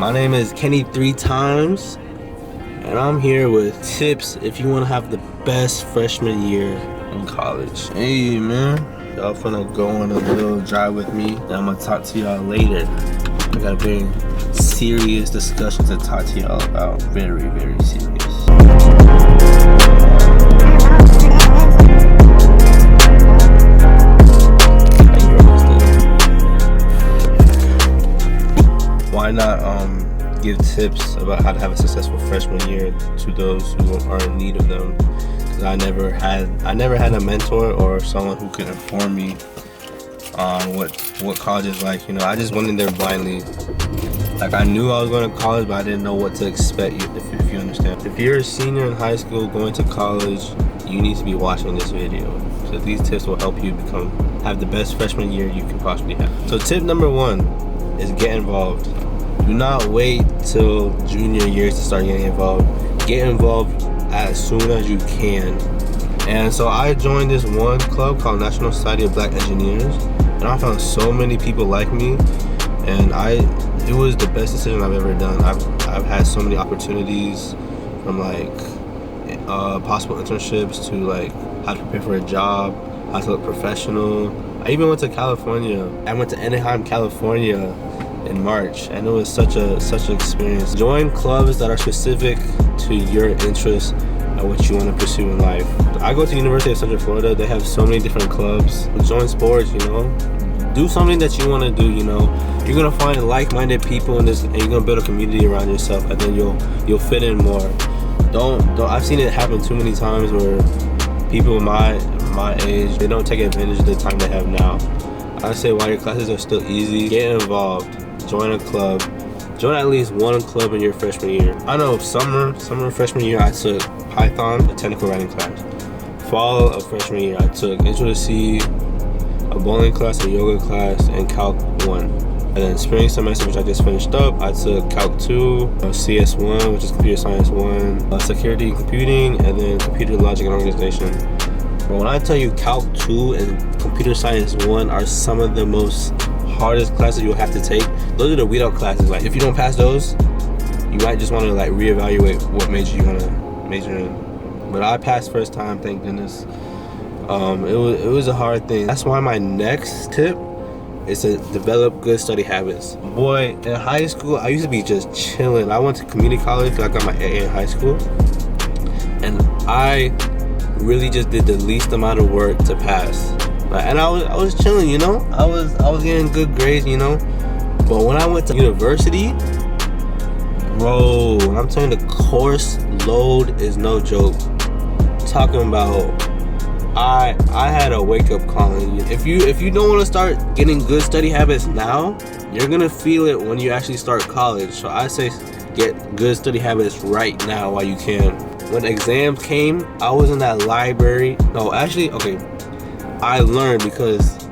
My name is Kenny 3 times, and I'm here with tips if you want to have the best freshman year in college. Hey man, y'all finna go on a little drive with me, and I'm gonna talk to y'all later. I got a very serious discussion to talk to y'all about. Very, very serious. Why not give tips about how to have a successful freshman year to those who are in need of them? Because I never had a mentor or someone who could inform me on what college is like. You know, I just went in there blindly. Like, I knew I was going to college, but I didn't know what to expect, if you understand. If you're a senior in high school going to college, you need to be watching this video. So these tips will help you have the best freshman year you can possibly have. So tip number 1 is get involved. Do not wait till junior years to start getting involved. Get involved as soon as you can. And so I joined this one club called National Society of Black Engineers, and I found so many people like me, and it was the best decision I've ever done. I've had so many opportunities, from like possible internships to like how to prepare for a job, how to look professional. I even went to California. I went to Anaheim, California in March, and it was such an experience. Join clubs that are specific to your interests and what you want to pursue in life. I go to University of Central Florida. They have so many different clubs. Join sports, you know. Do something that you want to do, you know. You're gonna find like-minded people in this, and you're gonna build a community around yourself, and then you'll fit in more. Don't I've seen it happen too many times where people my age, they don't take advantage of the time they have now. I say while your classes are still easy, get involved. Join a club. Join at least one club in your freshman year. I know summer freshman year I took Python, a technical writing class. Fall of freshman year I took Intro to C, a bowling class, a yoga class, and Calc 1. And then spring semester, which I just finished up, I took Calc 2, CS 1, which is Computer Science 1, Security and Computing, and then Computer Logic and Organization. But when I tell you Calc 2 and Computer Science 1 are some of the most hardest classes you'll have to take, those are the weed out classes. Like, if you don't pass those, you might just want to like reevaluate what major you want to major in. But I passed first time, thank goodness. It was a hard thing. That's why my next tip is to develop good study habits. Boy, in high school, I used to be just chilling. I went to community college, I got my AA in high school, and I really just did the least amount of work to pass. And I was chilling, you know. I was getting good grades, you know. But when I went to university, bro, when I'm telling you, the course load is no joke. Talking about, I had a wake up calling. If you don't want to start getting good study habits now, you're gonna feel it when you actually start college. So I say get good study habits right now while you can. When exams came, I was in that library. No, actually, okay. I learned because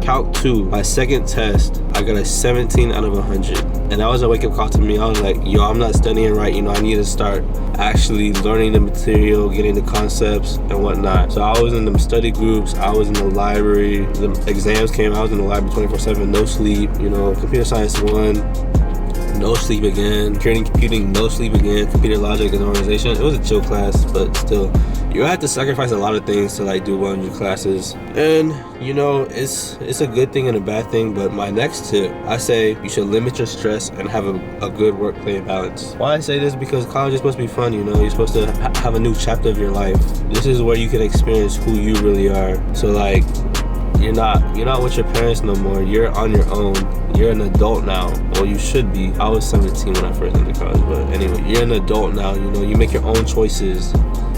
Calc 2, my second test, I got a 17 out of 100. And that was a wake-up call to me. I was like, yo, I'm not studying right. You know, I need to start actually learning the material, getting the concepts and whatnot. So I was in the study groups. I was in the library. The exams came. I was in the library 24/7, no sleep. You know, Computer Science 1, no sleep again. Security and Computing, no sleep again. Computer Logic and Organization. It was a chill class, but still, you have to sacrifice a lot of things to like do well in your classes. And you know, it's a good thing and a bad thing. But my next tip, I say you should limit your stress and have a good work-play balance. Why I say this? Because college is supposed to be fun. You know, you're supposed to have a new chapter of your life. This is where you can experience who you really are. So like, you're not with your parents no more. You're on your own. You're an adult now. Well, you should be. I was 17 when I first entered college, but anyway, you're an adult now. You know, you make your own choices.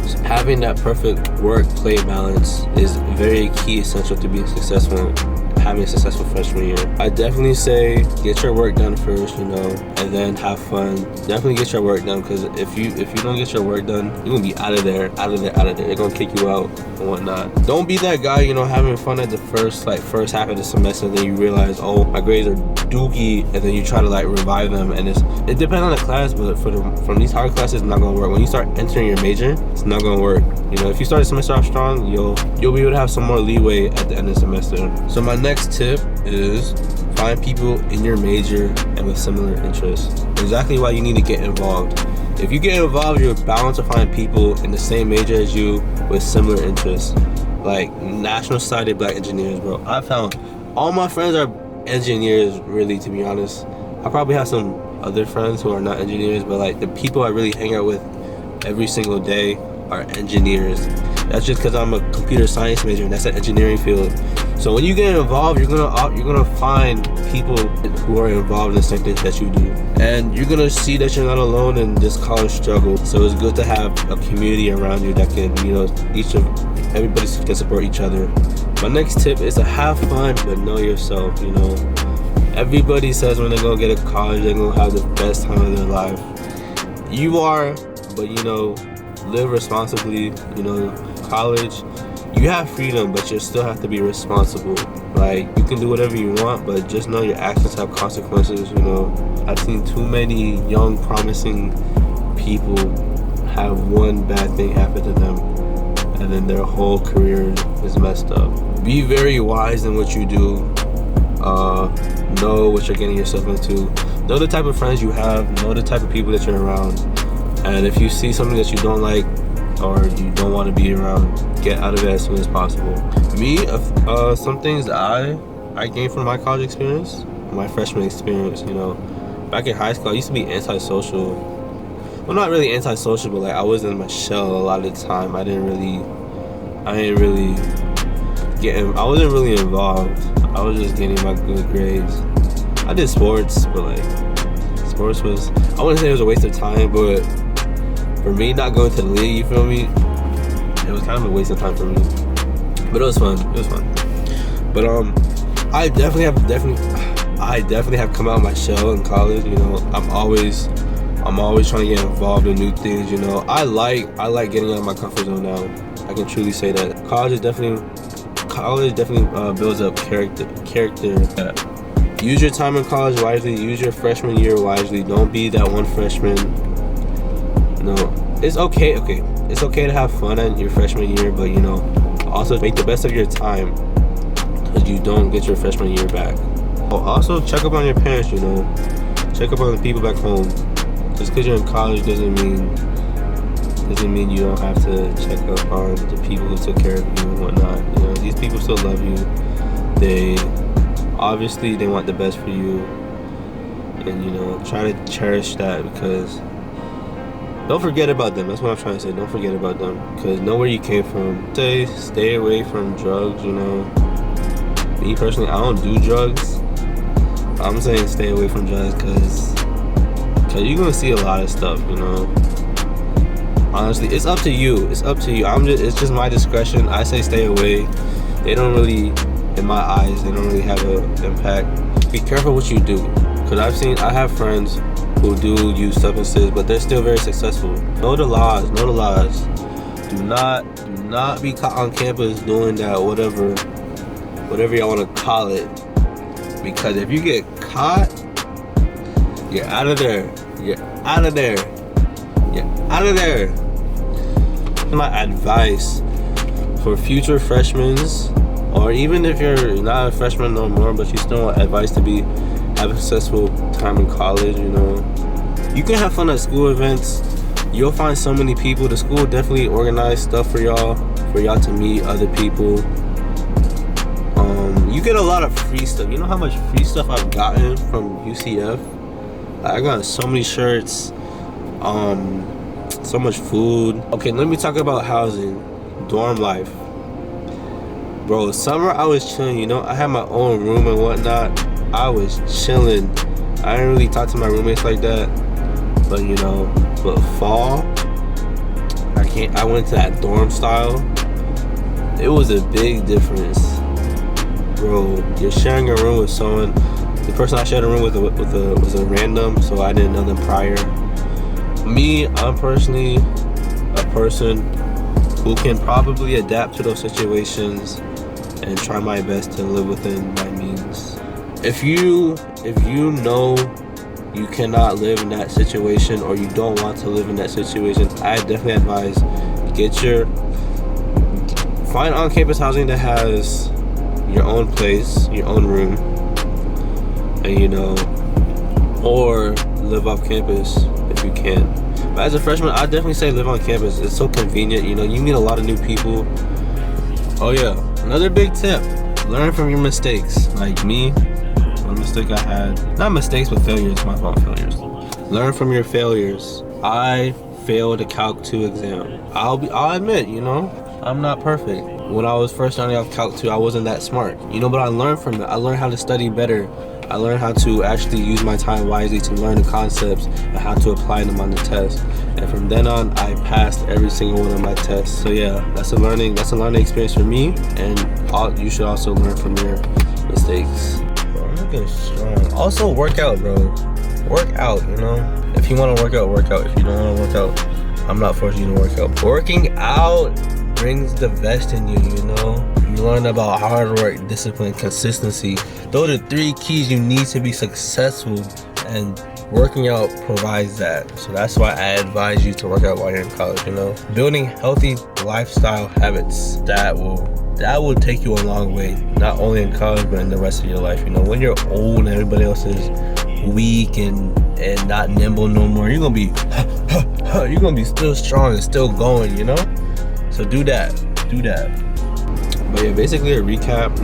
So having that perfect work-play balance is very key, essential to being successful, having a successful freshman year. I definitely say get your work done first, you know, and then have fun. Definitely get your work done, because if you don't get your work done, you're gonna be out of there. They're gonna kick you out and whatnot. Don't be that guy, you know, having fun at the first half of the semester, and then you realize, oh, my grades are dookie, and then you try to like revive them, and it depends on the class, but from these hard classes, it's not gonna work. When you start entering your major, it's not gonna work. You know, if you start the semester off strong, you'll be able to have some more leeway at the end of the semester. So my next tip is Find people in your major and with similar interests. Exactly why you need to get involved. If you get involved, you're bound to find people in the same major as you with similar interests. Like National Society of Black Engineers, bro. I found all my friends are engineers, really, to be honest. I probably have some other friends who are not engineers, but like the people I really hang out with every single day are engineers. That's just because I'm a computer science major and that's an engineering field. So when you get involved, you're gonna find people who are involved in the same things that you do, and you're gonna see that you're not alone in this college struggle. So it's good to have a community around you that can, everybody can support each other. My next tip is to have fun, but know yourself. Everybody says when they go get a college, they're gonna have the best time of their life. You are, but live responsibly. College, you have freedom, but you still have to be responsible. Like, you can do whatever you want, but just know your actions have consequences. I've seen too many young, promising people have one bad thing happen to them, and then their whole career is messed up. Be very wise in what you do. Know what you're getting yourself into. Know the type of friends you have. Know the type of people that you're around. And if you see something that you don't like or you don't want to be around, get out of it as soon as possible. Me, some things that I gained from my college experience, my freshman experience. Back in high school, I wasn't really antisocial, but like I was in my shell a lot of the time. I wasn't really involved. I was just getting my good grades. I did sports, but like sports was, I wouldn't say it was a waste of time, but for me not going to the league, you feel me, it was kind of a waste of time for me. But it was fun. But I definitely have come out of my shell in college. I'm always trying to get involved in new things. I like getting out of my comfort zone now. I can truly say that. College definitely builds up character. Use your time in college wisely. Use your freshman year wisely. Don't be that one freshman. It's okay. It's okay to have fun in your freshman year, but also make the best of your time, because you don't get your freshman year back. Also check up on your parents. Check up on the people back home. Just because you're in college doesn't mean you don't have to check up on the people who took care of you and whatnot. These people still love you. They want the best for you, and try to cherish that, because don't forget about them. That's what I'm trying to say. Don't forget about them, because know where you came from. Stay away from drugs. Me personally, I don't do drugs. I'm saying stay away from drugs because you're gonna see a lot of stuff. Honestly, it's up to you. It's just my discretion. I say stay away. They don't really, in my eyes, they don't really have an impact. Be careful what you do, because I have friends who do use substances, but they're still very successful. Know the laws. Do not be caught on campus doing that, whatever y'all want to call it, because if you get caught, you're out of there. My advice for future freshmen, or even if you're not a freshman no more, but you still want advice to have a successful time in college. You can have fun at school events. You'll find so many people. The school definitely organize stuff for y'all to meet other people. You get a lot of free stuff. You know how much free stuff I've gotten from UCF? I got so many shirts, so much food. Okay, let me talk about housing, dorm life. Bro, summer I was chilling, I had my own room and whatnot. I was chilling. I didn't really talk to my roommates like that. But fall, I went to that dorm style. It was a big difference. Bro, you're sharing a room with someone. The person I shared a room with was a random, so I didn't know them prior. Me, I'm personally a person who can probably adapt to those situations and try my best to live within my means. If you know you cannot live in that situation, or you don't want to live in that situation, I definitely advise find on-campus housing that has your own place, your own room. and or live off campus if you can. But as a freshman, I definitely say live on campus. It's so convenient. You meet a lot of new people. Oh yeah, another big tip: learn from your mistakes. Like me, one mistake I had, not mistakes but failures. My fault, failures. Learn from your failures. I failed a Calc 2 exam. I'll admit, I'm not perfect. When I was first starting off Calc 2, I wasn't that smart. But I learned from it. I learned how to study better. I learned how to actually use my time wisely to learn the concepts and how to apply them on the test. And from then on, I passed every single one of my tests. So yeah, that's a learning experience for me. And you should also learn from your mistakes. Bro, I'm looking strong. Also, work out, bro. Work out. If you want to work out, work out. If you don't want to work out, I'm not forcing you to work out. Working out brings the best in you. You learn about hard work, discipline, consistency. Those are 3 keys you need to be successful, and working out provides that. So that's why I advise you to work out while you're in college. Building healthy lifestyle habits that will take you a long way, not only in college but in the rest of your life. When you're old and everybody else is weak and not nimble no more, you're gonna be still strong and still going. So do that. But yeah, basically a recap.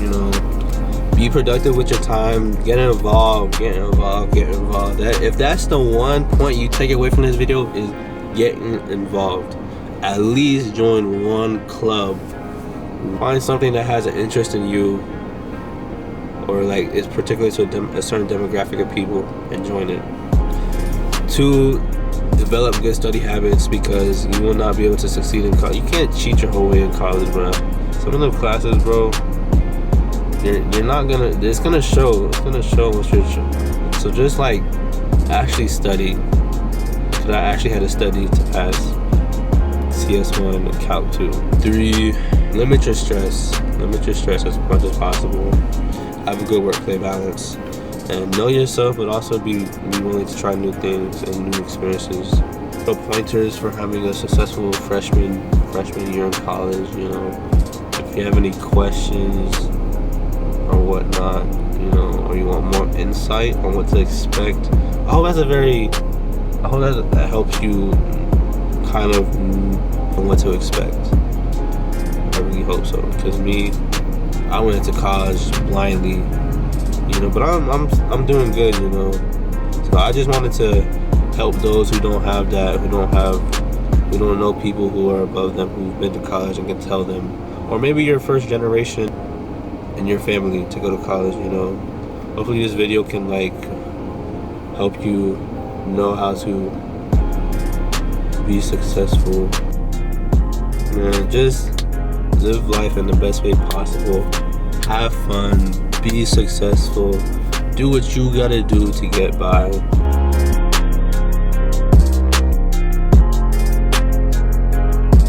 Be productive with your time. Get involved. If that's the one point you take away from this video, is getting involved. At least join one club. Find something that has an interest in you, or like is particular to a certain demographic of people, and join it. 2, develop good study habits, because you will not be able to succeed in college. You can't cheat your whole way in college, bro. Some of the classes, bro, you're not gonna. It's gonna show. It's gonna show what you're. So just like actually study. Because I actually had to study to pass CS1 and Calc 2. 3, limit your stress. Limit your stress as much as possible. Have a good work-play balance. And know yourself, but also be willing to try new things and new experiences. So pointers for having a successful freshman year in college. If you have any questions or whatnot, or you want more insight on what to expect, I hope that helps you kind of know what to expect. I really hope so, because I went into college blindly. But I'm doing good, So I just wanted to help those who don't have that, who don't know people who are above them, who've been to college and can tell them. Or maybe you're first generation in your family to go to college, Hopefully this video can help you know how to be successful. Man, just live life in the best way possible. Have fun. Be successful. Do what you gotta do to get by.